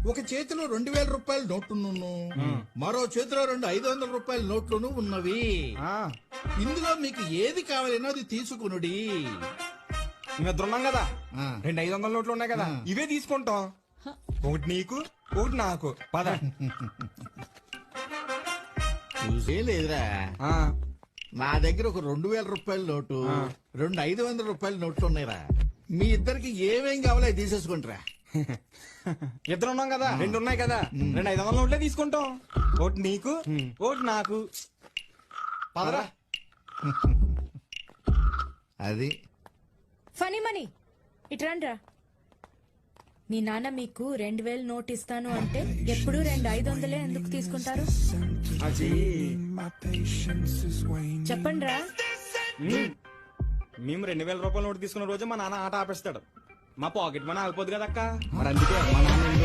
ఒక చేతిలో 2000 రూపాయల నోట్లును మరో చేతిలో 500 రూపాయల నోట్లును ఉన్నవి. ఇందులో మీకు ఏది కావాలనో అది తీసుకునుడి. మేమిద్దరున్నాం కదా, ఆ. 500 నోట్లు ఉన్నాయి కదా, ఇవే తీసుకుంటాం. ఒకటి నీకు, ఒకటి నాకు. పద. చూసే లేదురా, ఆ, నా దగ్గర ఒక 2000 రూపాయల నోటు 500 రూపాయల నోట్లు ఉన్నాయిరా. మీ ఇద్దరికి ఏమేం కావాలో అవి తీసేసుకుంటారా. ఇద్దరు ఉన్నాం కదా, 2 ఉన్నాయి కదా, 500 నోట్లే తీసుకుంటాం. ఒకటి నీకు, ఒకటి నాకు. పదరా. అది ఫనీ మనీ ఇట్రండ్రా. మీ నాన్న మీకు 2000 నోట్ ఇస్తాను అంటే ఎప్పుడు 500 ఎందుకు తీసుకుంటారు? అది చెప్పండ్రా. మేము 2000 రూపాయల నోటు తీసుకున్న రోజే మా నాన్న ఆట ఆపేస్తాడు. మా పాకెట్ మనీ ఆగిపోద్ది కదా అక్క. మరి అందుకే మా నాన్న